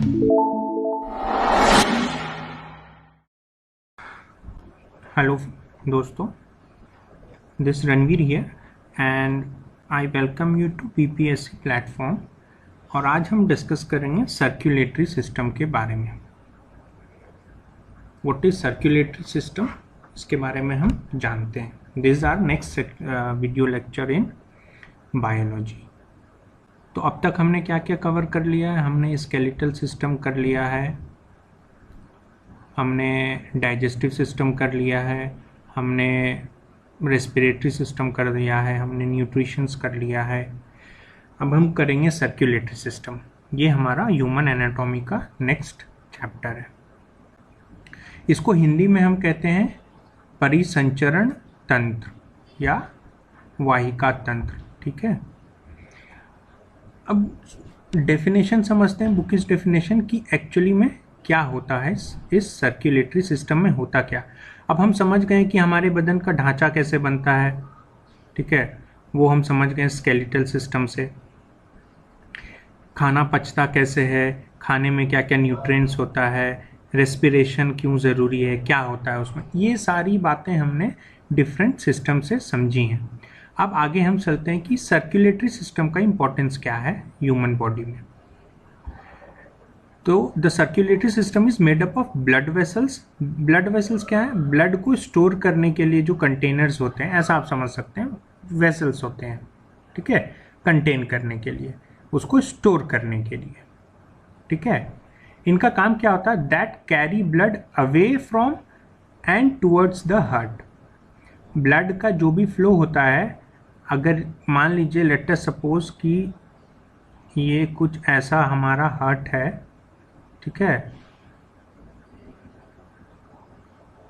Hello दोस्तों, this Ranveer here and I welcome you to PPSC platform. और आज हम डिस्कस करेंगे सर्कुलेटरी सिस्टम के बारे में। व्हाट इज सर्कुलेटरी सिस्टम, इसके बारे में हम जानते हैं। This are next video lecture in biology. तो अब तक हमने क्या क्या कवर कर लिया है? हमने स्केलेटल सिस्टम कर लिया है, हमने डाइजेस्टिव सिस्टम कर लिया है, हमने रेस्पिरेटरी सिस्टम कर लिया है, हमने न्यूट्रिशंस कर लिया है। अब हम करेंगे सर्कुलेटरी सिस्टम। ये हमारा ह्यूमन एनाटॉमी का नेक्स्ट चैप्टर है। इसको हिंदी में हम कहते हैं परिसंचरण तंत्र या वाहिका तंत्र। ठीक है, अब डेफिनेशन समझते हैं, बुकिश डेफिनेशन की एक्चुअली में क्या होता है, इस सर्कुलेटरी सिस्टम में होता क्या। अब हम समझ गए कि हमारे बदन का ढांचा कैसे बनता है। ठीक है, वो हम समझ गए स्केलेटल सिस्टम से। खाना पचता कैसे है, खाने में क्या क्या न्यूट्रिएंट्स होता है, रेस्पिरेशन क्यों ज़रूरी है, क्या होता है उसमें, ये सारी बातें हमने डिफरेंट सिस्टम से समझी हैं। अब आगे हम चलते हैं कि सर्कुलेटरी सिस्टम का इम्पोर्टेंस क्या है ह्यूमन बॉडी में। तो the circulatory system is made up of blood vessels. Blood vessels क्या है? ब्लड को स्टोर करने के लिए जो कंटेनर्स होते हैं, ऐसा आप समझ सकते हैं, वेसल्स होते हैं। ठीक है, कंटेन करने के लिए, उसको स्टोर करने के लिए। ठीक है, इनका काम क्या होता है? That carry blood away from and towards the heart. Blood का जो भी फ्लो होता है, अगर मान लीजिए लेट अस सपोज कि ये कुछ ऐसा हमारा हार्ट है, ठीक है,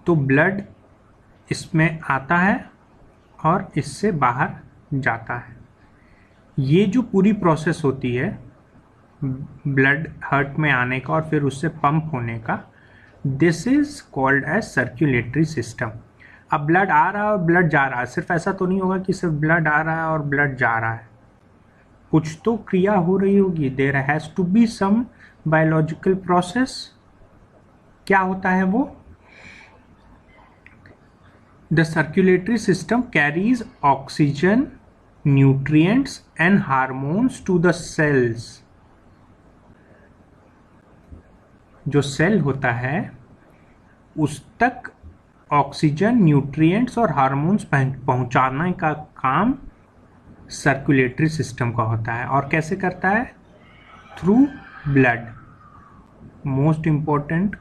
तो ब्लड इसमें आता है और इससे बाहर जाता है। ये जो पूरी प्रोसेस होती है ब्लड हार्ट में आने का और फिर उससे पंप होने का, this is called as circulatory system. अब ब्लड आ रहा है और ब्लड जा रहा है, सिर्फ ऐसा तो नहीं होगा कि सिर्फ ब्लड आ रहा है और ब्लड जा रहा है, कुछ तो क्रिया हो रही होगी। There has to be some biological process. क्या होता है वो? The circulatory system carries oxygen, nutrients and hormones to the cells. जो सेल होता है उस तक ऑक्सीजन, न्यूट्रिएंट्स और हार्मोन्स पहुंचाने का काम सर्कुलेटरी सिस्टम का होता है। और कैसे करता है? Through blood. Most important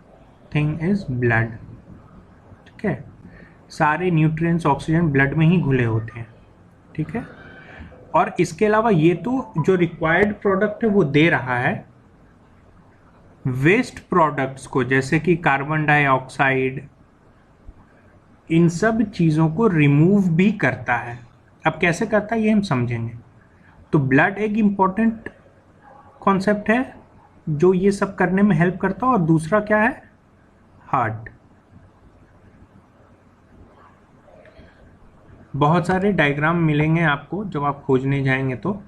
thing is blood. ठीक है, सारे न्यूट्रिएंट्स, ऑक्सीजन ब्लड में ही घुले होते हैं। ठीक है, और इसके अलावा ये तो जो रिक्वायर्ड प्रोडक्ट है वो दे रहा है, वेस्ट प्रोडक्ट्स को जैसे कि कार्बन डाइऑक्साइड, इन सब चीज़ों को रिमूव भी करता है। अब कैसे करता है ये हम समझेंगे। तो ब्लड एक इम्पॉर्टेंट कॉन्सेप्ट है जो ये सब करने में हेल्प करता है। और दूसरा क्या है? हार्ट। बहुत सारे डायग्राम मिलेंगे आपको जब आप खोजने जाएंगे। तो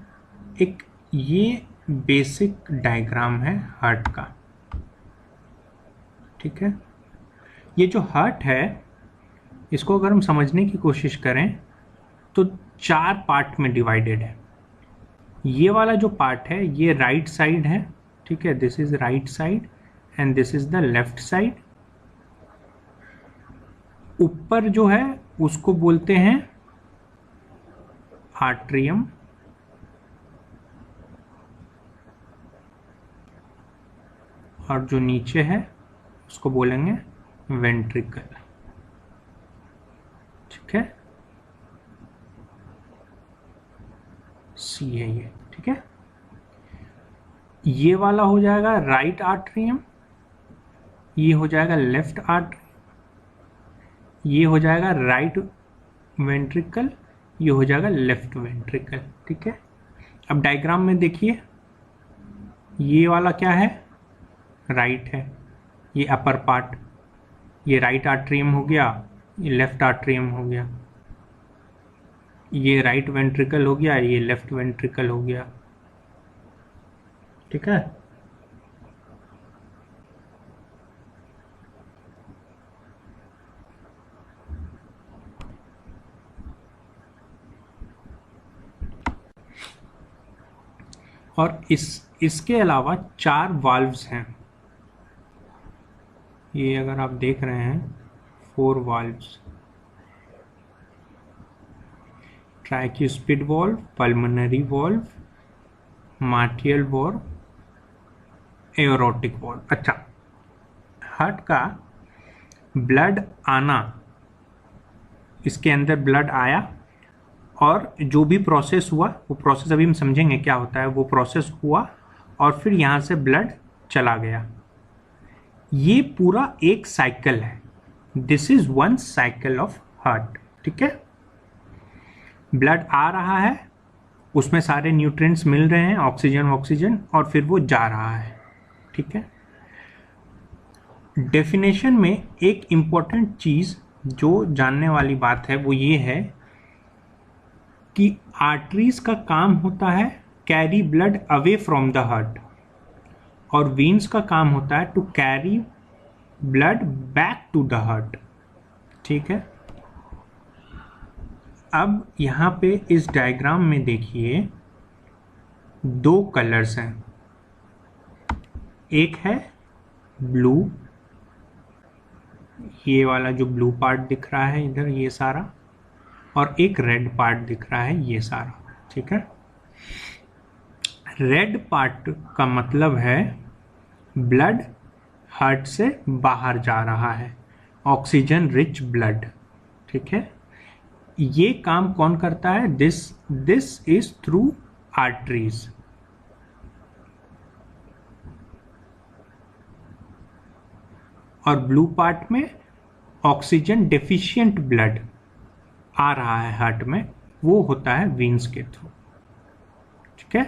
एक ये बेसिक डायग्राम है हार्ट का। ठीक है, ये जो हार्ट है इसको अगर हम समझने की कोशिश करें तो 4 पार्ट में डिवाइडेड है। ये वाला जो पार्ट है ये राइट साइड है। ठीक है, this is right side and this is the left side. ऊपर जो है उसको बोलते हैं आर्ट्रियम, और जो नीचे है उसको बोलेंगे वेंट्रिकल। ठीक है, सी है ये। ठीक है, ये वाला हो जाएगा राइट आर्ट्रियम, ये हो जाएगा लेफ्ट आर्ट्रियम, ये हो जाएगा राइट वेंट्रिकल, ये हो जाएगा लेफ्ट वेंट्रिकल। ठीक है, अब डायग्राम में देखिए, ये वाला क्या है? राइट है, ये अपर पार्ट, ये राइट आर्ट्रियम हो गया, ये लेफ्ट आर्ट्रियम हो गया, ये राइट वेंट्रिकल हो गया, ये लेफ्ट वेंट्रिकल हो गया। ठीक है, और इसके अलावा 4 वाल्व्स हैं। ये अगर आप देख रहे हैं 4 valves, tricuspid valve, pulmonary valve, mitral valve, aortic valve. अच्छा, हार्ट का ब्लड आना, इसके अंदर ब्लड आया और जो भी प्रोसेस हुआ, वो प्रोसेस अभी हम समझेंगे क्या होता है, वो प्रोसेस हुआ और फिर यहाँ से ब्लड चला गया। ये पूरा एक साइकिल है। This is one cycle of heart. ठीक है, ब्लड आ रहा है, उसमें सारे न्यूट्रिएंट्स मिल रहे हैं, ऑक्सीजन, और फिर वो जा रहा है। ठीक है, डेफिनेशन में एक इंपॉर्टेंट चीज जो जानने वाली बात है वो ये है कि आर्टरीज का काम होता है carry blood away from the heart और वीन्स का काम होता है to carry blood back to the heart. ठीक है, अब यहाँ पे इस डायग्राम में देखिए 2 कलर्स हैं, एक है ब्लू, ये वाला जो ब्लू पार्ट दिख रहा है इधर ये सारा, और एक रेड पार्ट दिख रहा है ये सारा। ठीक है, रेड पार्ट का मतलब है ब्लड हार्ट से बाहर जा रहा है, ऑक्सीजन रिच ब्लड। ठीक है, ये काम कौन करता है? This is through arteries. और ब्लू पार्ट में ऑक्सीजन डेफिशिएंट ब्लड आ रहा है हार्ट में, वो होता है वीन्स के थ्रू। ठीक है,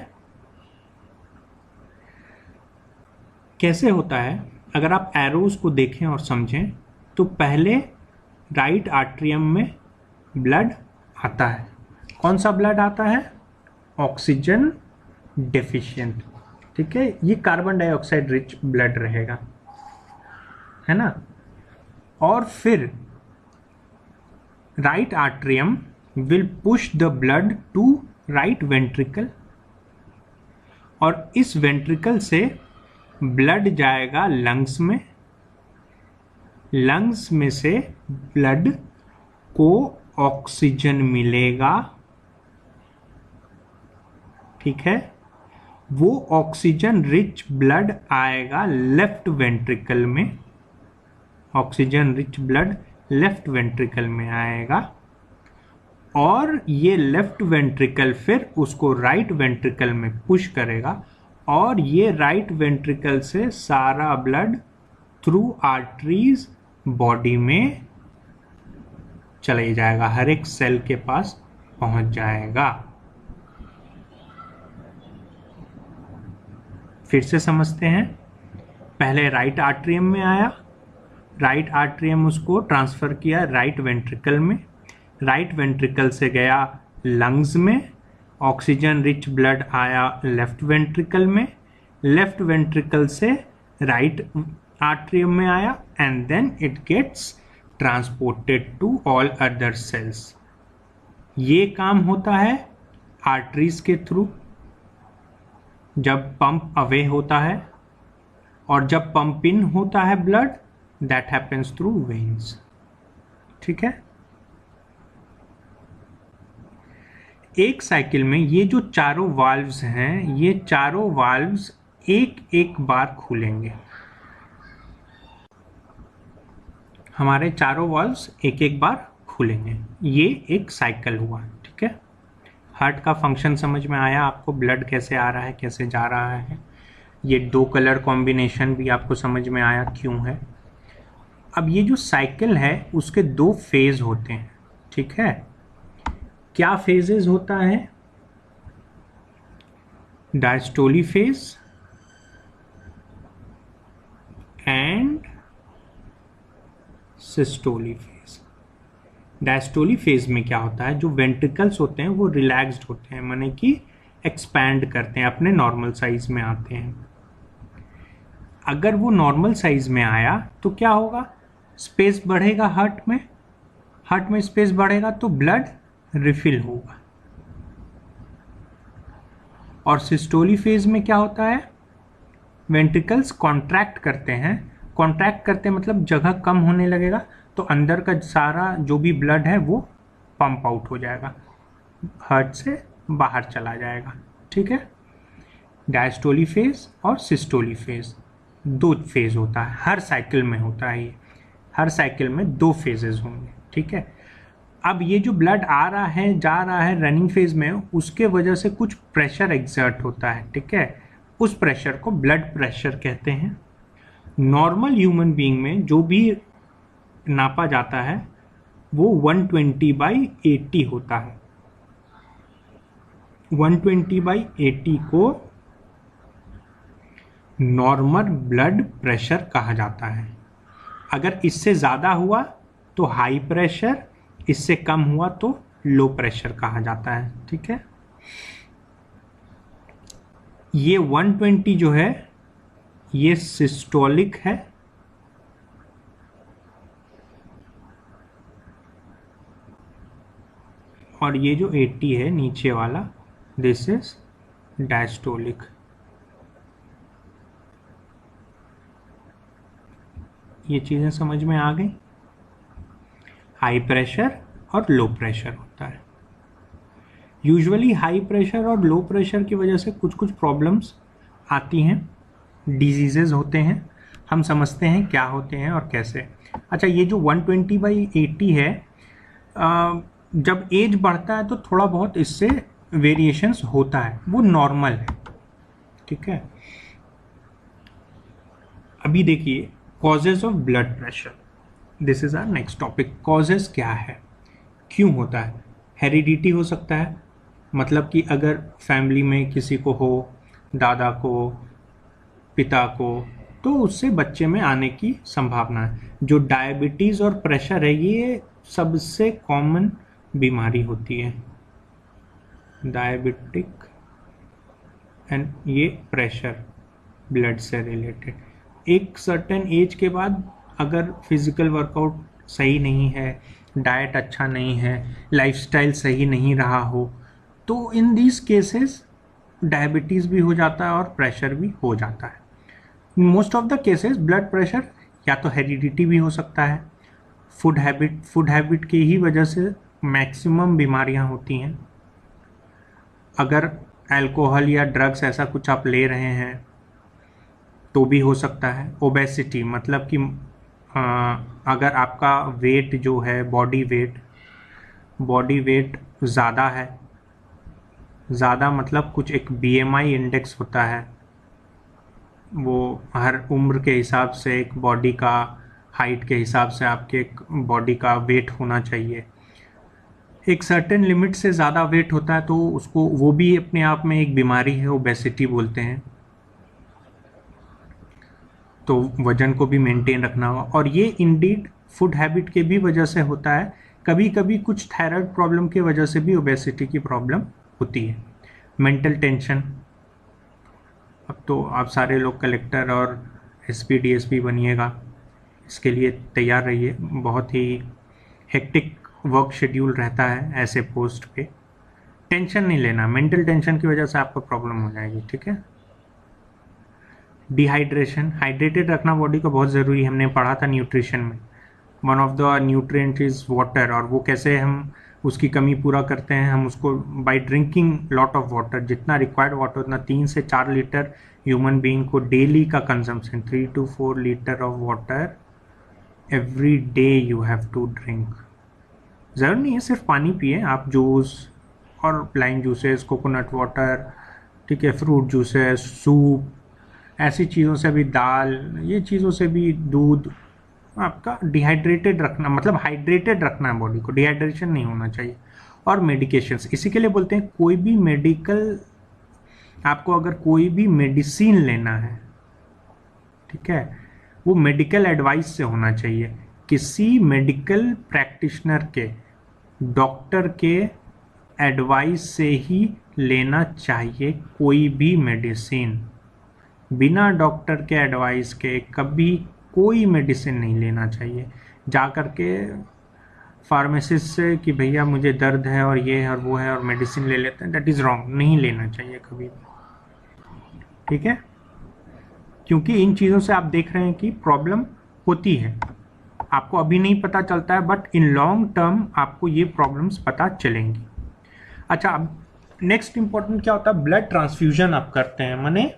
कैसे होता है? अगर आप एरोज को देखें और समझें तो पहले राइट आर्टरियम में ब्लड आता है। कौन सा ब्लड आता है? Oxygen deficient. ठीक है, ये कार्बन डाइऑक्साइड रिच ब्लड रहेगा, है ना। और फिर right atrium will push the blood to right ventricle और इस वेंट्रिकल से ब्लड जाएगा लंग्स में, लंग्स में से ब्लड को ऑक्सीजन मिलेगा। ठीक है, वो ऑक्सीजन रिच ब्लड आएगा लेफ्ट वेंट्रिकल में, oxygen rich blood left ventricle में आएगा और ये लेफ्ट वेंट्रिकल फिर उसको राइट वेंट्रिकल में पुश करेगा और ये राइट वेंट्रिकल से सारा ब्लड थ्रू आर्टरीज बॉडी में चले जाएगा, हर एक सेल के पास पहुंच जाएगा। फिर से समझते हैं, पहले राइट आर्टरियम में आया, राइट आर्टरियम उसको ट्रांसफर किया राइट वेंट्रिकल में, राइट वेंट्रिकल से गया लंग्स में, ऑक्सीजन रिच ब्लड आया लेफ्ट वेंट्रिकल में, लेफ्ट वेंट्रिकल से राइट आर्टरियम में आया and then it gets transported to all other cells. ये काम होता है आर्टरीज के थ्रू जब पंप अवे होता है, और जब पंप इन होता है blood that happens through veins. ठीक है, एक साइकिल में ये जो चारों वाल्व्स हैं, ये चारों वाल्व्स एक एक बार खुलेंगे। हमारे चारों वाल्व्स एक एक बार खुलेंगे, ये एक साइकिल हुआ। ठीक है, हार्ट का फंक्शन समझ में आया आपको, ब्लड कैसे आ रहा है कैसे जा रहा है। ये 2 कलर कॉम्बिनेशन भी आपको समझ में आया क्यों है। अब ये जो साइकिल है उसके 2 फेज होते हैं। ठीक है, क्या फेजेस होता है? डायस्टोली फेज एंड सिस्टोली फेज। डायस्टोली फेज में क्या होता है, जो वेंट्रिकल्स होते हैं वो रिलैक्स्ड होते हैं, माने कि एक्सपैंड करते हैं, अपने नॉर्मल साइज में आते हैं। अगर वो नॉर्मल साइज में आया तो क्या होगा, स्पेस बढ़ेगा हार्ट में स्पेस बढ़ेगा तो ब्लड रिफिल होगा। और सिस्टोली फेज में क्या होता है, वेंट्रिकल्स कॉन्ट्रैक्ट करते हैं। कॉन्ट्रैक्ट करते हैं मतलब जगह कम होने लगेगा, तो अंदर का सारा जो भी ब्लड है वो पंप आउट हो जाएगा, हार्ट से बाहर चला जाएगा। ठीक है, डायस्टोली फेज और सिस्टोली फेज, दो फेज होता है, हर साइकिल में होता है ये, हर साइकिल में 2 फेजेस होंगे। ठीक है, अब ये जो ब्लड आ रहा है जा रहा है रनिंग फेज में, उसके वजह से कुछ प्रेशर एग्जर्ट होता है। ठीक है, उस प्रेशर को ब्लड प्रेशर कहते हैं। नॉर्मल ह्यूमन बीइंग में जो भी नापा जाता है वो 120/80 होता है। 120/80 को नॉर्मल ब्लड प्रेशर कहा जाता है। अगर इससे ज़्यादा हुआ तो हाई प्रेशर, इससे कम हुआ तो लो प्रेशर कहा जाता है। ठीक है, ये 120 जो है ये सिस्टोलिक है, और ये जो 80 है नीचे वाला, दिस इज डायस्टोलिक। ये चीज़ें समझ में आ गई। हाई प्रेशर और लो प्रेशर होता है। यूजुअली हाई प्रेशर और लो प्रेशर की वजह से कुछ कुछ प्रॉब्लम्स आती हैं, डिजीजेज होते हैं, हम समझते हैं क्या होते हैं और कैसे। अच्छा, ये जो 120/80 है, जब एज बढ़ता है तो थोड़ा बहुत इससे वेरिएशंस होता है, वो नॉर्मल है। ठीक है, अभी देखिए causes of blood pressure, this is our next topic. Causes क्या है, क्यों होता है? हेरिडिटी हो सकता है, मतलब कि अगर फैमिली में किसी को हो, दादा को, पिता को, तो उससे बच्चे में आने की संभावना है। जो डायबिटीज़ और प्रेशर है ये सबसे कॉमन बीमारी होती है, डायबिटिक एंड ये प्रेशर ब्लड से रिलेटेड। एक सर्टेन एज के बाद अगर फिजिकल वर्कआउट सही नहीं है, डाइट अच्छा नहीं है, लाइफस्टाइल सही नहीं रहा हो, तो इन दीज केसेस डायबिटीज़ भी हो जाता है और प्रेशर भी हो जाता है। In most of the cases blood pressure या तो हेरिडिटी भी हो सकता है, फूड हैबिट की ही वजह से मैक्सिमम बीमारियां होती हैं। अगर अल्कोहल या ड्रग्स ऐसा कुछ आप ले रहे हैं तो भी हो सकता है। ओबेसिटी मतलब कि अगर आपका वेट जो है, बॉडी वेट ज़्यादा है, ज़्यादा मतलब कुछ एक BMI इंडेक्स होता है, वो हर उम्र के हिसाब से एक बॉडी का हाइट के हिसाब से आपके एक बॉडी का वेट होना चाहिए। एक सर्टेन लिमिट से ज़्यादा वेट होता है तो उसको, वो भी अपने आप में एक बीमारी है, ओबेसिटी बोलते हैं। तो वजन को भी मेंटेन रखना होगा, और ये इंडीड फूड हैबिट के भी वजह से होता है। कभी कभी कुछ थायराइड प्रॉब्लम की वजह से भी ओबेसिटी की प्रॉब्लम होती है। मेंटल टेंशन, अब तो आप सारे लोग कलेक्टर और SP DSP बनिएगा, इसके लिए तैयार रहिए। बहुत ही हेक्टिक वर्क शेड्यूल रहता है ऐसे पोस्ट पे। टेंशन नहीं लेना, मेंटल टेंशन की वजह से आपको प्रॉब्लम हो जाएगी। ठीक है, डिहाइड्रेशन, हाइड्रेटेड रखना बॉडी को बहुत ज़रूरी है, हमने पढ़ा था न्यूट्रिशन में। One of the nutrient is water, और वो कैसे हम उसकी कमी पूरा करते हैं, हम उसको by drinking lot of water. जितना रिक्वायर्ड वाटर उतना 3 से 4 लीटर ह्यूमन बीइंग को डेली का consumption, 3 to 4 litre of water every day you have to drink. ज़रूर नहीं है सिर्फ पानी पिए, आप जूस और प्लेन जूसेस, कोकोनट वाटर, ठीक है, फ्रूट जूसेस, सूप, ऐसी चीज़ों से भी, दाल, ये चीज़ों से भी, दूध, आपका डिहाइड्रेटेड रखना, मतलब हाइड्रेटेड रखना है बॉडी को, डिहाइड्रेशन नहीं होना चाहिए। और मेडिकेशंस, इसी के लिए बोलते हैं कोई भी मेडिकल, आपको अगर कोई भी मेडिसिन लेना है, ठीक है, वो मेडिकल एडवाइस से होना चाहिए। किसी मेडिकल प्रैक्टिशनर के, डॉक्टर के एडवाइस से ही लेना चाहिए कोई भी मेडिसिन। बिना डॉक्टर के एडवाइस के कभी कोई मेडिसिन नहीं लेना चाहिए। जा कर के फार्मासिस्ट से कि भैया मुझे दर्द है और ये है और वो है और मेडिसिन ले लेते हैं, दैट इज़ रॉन्ग, नहीं लेना चाहिए कभी भी। ठीक है, क्योंकि इन चीज़ों से आप देख रहे हैं कि प्रॉब्लम होती है, आपको अभी नहीं पता चलता है बट इन लॉन्ग टर्म आपको ये प्रॉब्लम्स पता चलेंगी। अच्छा, अब नेक्स्ट इंपॉर्टेंट क्या होता है, ब्लड ट्रांसफ्यूजन आप करते हैं, माने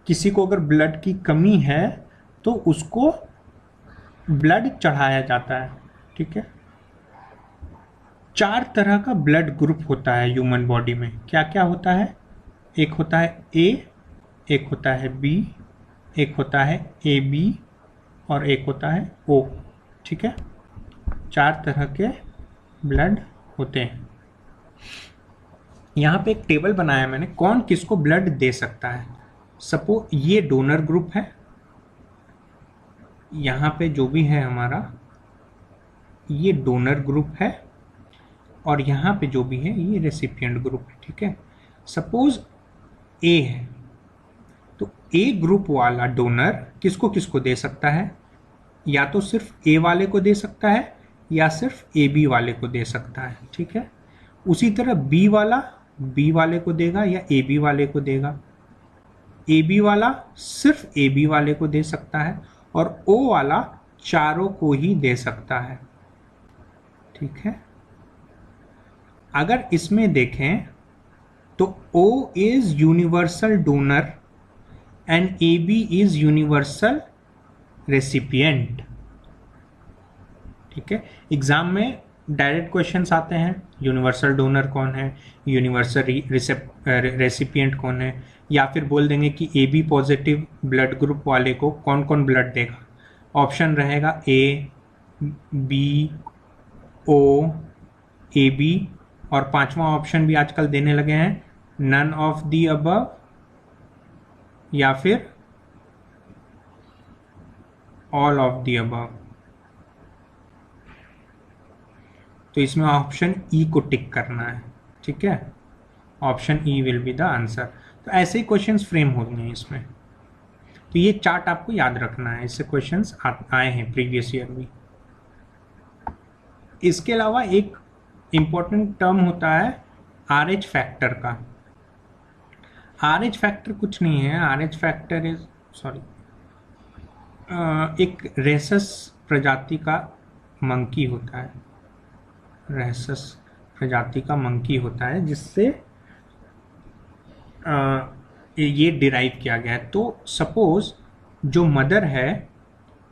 किसी को अगर ब्लड की कमी है तो उसको ब्लड चढ़ाया जाता है। ठीक है, 4 तरह का ब्लड ग्रुप होता है ह्यूमन बॉडी में। क्या क्या होता है, एक होता है ए, एक होता है बी, एक होता है ए बी और एक होता है ओ। ठीक है, 4 तरह के ब्लड होते हैं। यहाँ पे एक टेबल बनाया मैंने, कौन किसको ब्लड दे सकता है। सपोज ये डोनर ग्रुप है, यहाँ पे जो भी है हमारा ये डोनर ग्रुप है, और यहाँ पे जो भी है ये रेसिपिएंट ग्रुप है। ठीक है, सपोज ए है तो ए ग्रुप वाला डोनर किसको किसको दे सकता है, या तो सिर्फ ए वाले को दे सकता है या सिर्फ ए बी वाले को दे सकता है। ठीक है, उसी तरह बी वाला बी वाले को देगा या ए बी वाले को देगा, ए बी वाला सिर्फ ए बी वाले को दे सकता है, और ओ वाला चारों को ही दे सकता है। ठीक है, अगर इसमें देखें तो O is universal donor and AB is universal recipient. ठीक है, एग्जाम में डायरेक्ट क्वेश्चंस आते हैं, यूनिवर्सल डोनर कौन है, यूनिवर्सल रेसिपिएंट कौन है, या फिर बोल देंगे कि AB पॉजिटिव ब्लड ग्रुप वाले को कौन कौन ब्लड देगा। ऑप्शन रहेगा A, B, O, AB, और 5वां ऑप्शन भी आजकल देने लगे हैं, नन ऑफ दी अबव या फिर ऑल ऑफ दी अबव। तो इसमें ऑप्शन ई को टिक करना है। ठीक है, option E will be the answer. तो ऐसे ही क्वेश्चंस फ्रेम होंगे इसमें। तो ये चार्ट आपको याद रखना है, इससे क्वेश्चंस आए हैं प्रीवियस ईयर भी। इसके अलावा एक इंपॉर्टेंट टर्म होता है RH फैक्टर का। RH फैक्टर कुछ नहीं है, RH फैक्टर इज एक रेसस प्रजाति का मंकी होता है, रेसस प्रजाति का मंकी होता है जिससे ये डिराइव किया गया है। तो सपोज जो मदर है,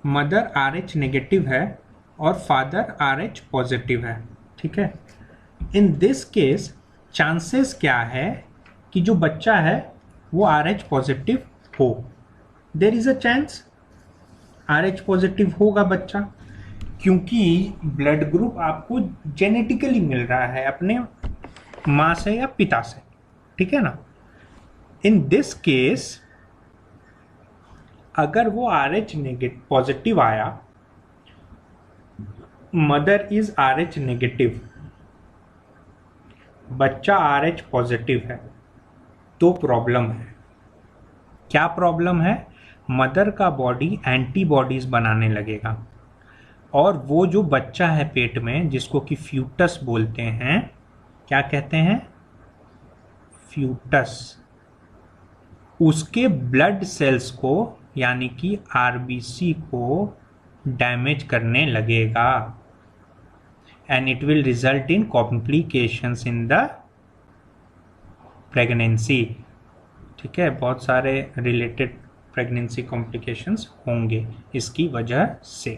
मदर RH नेगेटिव है और फादर RH पॉजिटिव है। ठीक है, इन दिस केस चांसेस क्या है कि जो बच्चा है वो RH पॉजिटिव हो। There is a chance RH positive होगा बच्चा, क्योंकि ब्लड ग्रुप आपको जेनेटिकली मिल रहा है अपने माँ से या पिता से। ठीक है ना, इन दिस केस अगर वो RH नेगेटिव पॉजिटिव आया, मदर इज RH नेगेटिव, बच्चा RH पॉजिटिव है, तो प्रॉब्लम है। क्या प्रॉब्लम है, मदर का बॉडी एंटीबॉडीज बनाने लगेगा, और वो जो बच्चा है पेट में जिसको कि फ्यूटस बोलते हैं, क्या कहते हैं, फ्यूटस, उसके ब्लड सेल्स को यानी कि RBC को डैमेज करने लगेगा, and it will result in complications in the pregnancy. ठीक है, बहुत सारे रिलेटेड प्रेगनेंसी कॉम्प्लिकेशंस होंगे इसकी वजह से।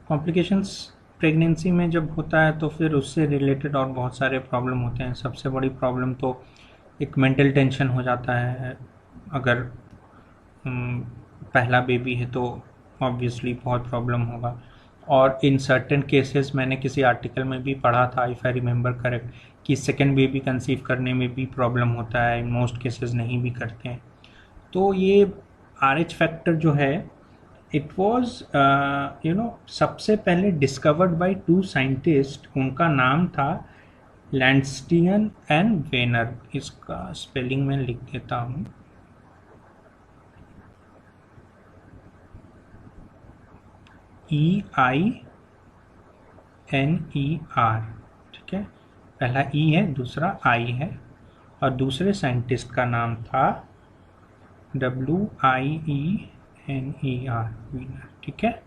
कॉम्प्लिकेशंस प्रेगनेंसी में जब होता है तो फिर उससे रिलेटेड और बहुत सारे प्रॉब्लम होते हैं। सबसे बड़ी प्रॉब्लम तो एक मेंटल टेंशन हो जाता है। अगर पहला बेबी है तो ऑब्वियसली बहुत प्रॉब्लम होगा, और इन सर्टेन केसेस मैंने किसी आर्टिकल में भी पढ़ा था, इफ़ आई रिमेंबर करेक्ट, कि सेकेंड बेबी कंसीव करने में भी प्रॉब्लम होता है, मोस्ट केसेस नहीं भी करते हैं। तो ये RH फैक्टर जो है, इट वॉज सबसे पहले डिस्कवर्ड बाय 2 साइंटिस्ट, उनका नाम था लैंडस्टियन एंड वेनर। इसका स्पेलिंग मैं लिख देता हूँ, EINER। ठीक है, पहला E है, दूसरा I है, और दूसरे साइंटिस्ट का नाम था WIENER, वीनर। ठीक है,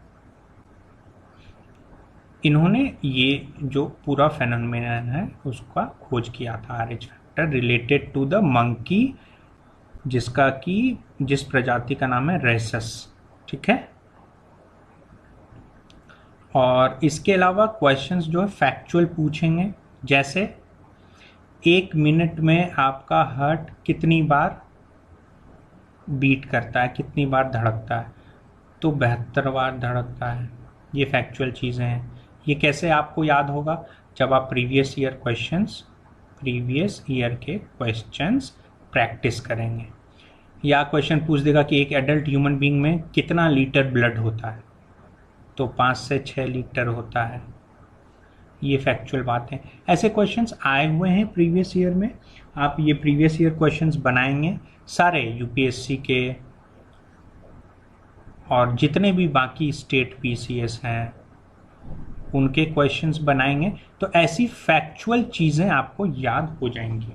इन्होंने ये जो पूरा फेनोमेनन है उसका खोज किया था, RH factor related to the monkey, जिसका कि जिस प्रजाति का नाम है रेसस। ठीक है, और इसके अलावा क्वेश्चंस जो है फैक्चुअल पूछेंगे, जैसे 1 मिनट में आपका हार्ट कितनी बार बीट करता है, कितनी बार धड़कता है, तो 72 बार धड़कता है। ये फैक्चुअल चीज़ें हैं। ये कैसे आपको याद होगा? जब आप प्रीवियस ईयर के क्वेश्चंस प्रैक्टिस करेंगे। या क्वेश्चन पूछ देगा कि एक एडल्ट ह्यूमन बीइंग में कितना लीटर ब्लड होता है, तो 5 से 6 लीटर होता है। ये फैक्चुअल बातें, ऐसे क्वेश्चंस आए हुए हैं प्रीवियस ईयर में। आप ये प्रीवियस ईयर क्वेश्चंस बनाएंगे सारे यूपीएससी के, और जितने भी बाकी स्टेट पीसीएस हैं उनके क्वेश्चंस बनाएंगे, तो ऐसी फैक्चुअल चीज़ें आपको याद हो जाएंगी।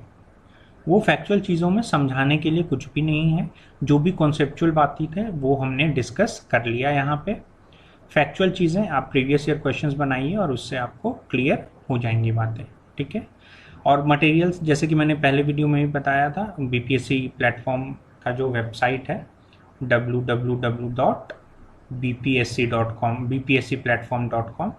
वो फैक्चुअल चीज़ों में समझाने के लिए कुछ भी नहीं है। जो भी कॉन्सेप्चुअल बातें थे वो हमने डिस्कस कर लिया यहाँ पे। फैक्चुअल चीज़ें आप प्रीवियस ईयर क्वेश्चंस बनाइए और उससे आपको क्लियर हो जाएंगी बातें। ठीक है, और मटेरियल्स जैसे कि मैंने पहले वीडियो में भी बताया था, बीपीएससी प्लेटफॉर्म का जो वेबसाइट है www.bpsc.com, bpscplatform.com,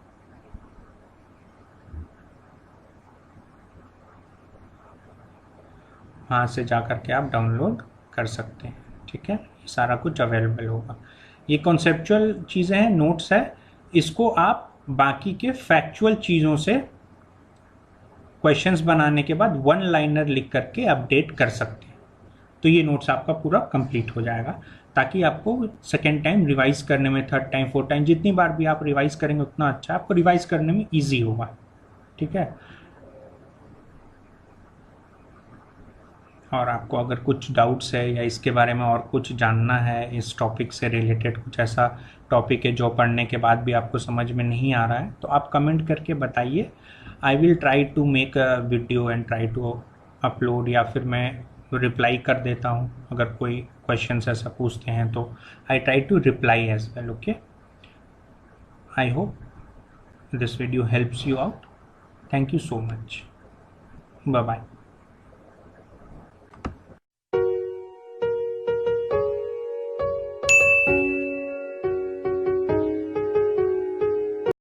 वहाँ से जा कर के आप डाउनलोड कर सकते हैं। ठीक है, ये सारा कुछ अवेलेबल होगा। ये कॉन्सेप्चुअल चीज़ें हैं, नोट्स है, इसको आप बाकी के फैक्चुअल चीज़ों से क्वेश्चंस बनाने के बाद 1 लाइनर लिख करके अपडेट कर सकते हैं। तो ये नोट्स आपका पूरा कंप्लीट हो जाएगा, ताकि आपको सेकेंड टाइम रिवाइज करने में, थर्ड टाइम, फोर्थ टाइम, जितनी बार भी आप रिवाइज करेंगे उतना अच्छा, आपको रिवाइज करने में ईजी होगा। ठीक है, और आपको अगर कुछ डाउट्स है या इसके बारे में और कुछ जानना है, इस टॉपिक से रिलेटेड कुछ ऐसा टॉपिक है जो पढ़ने के बाद भी आपको समझ में नहीं आ रहा है, तो आप कमेंट करके बताइए। I will try to make a video and try to upload, या फिर मैं रिप्लाई कर देता हूँ अगर कोई क्वेश्चन ऐसा पूछते हैं, तो I try to reply as well. Okay, I hope this video helps you out. Thank you so much, bye bye.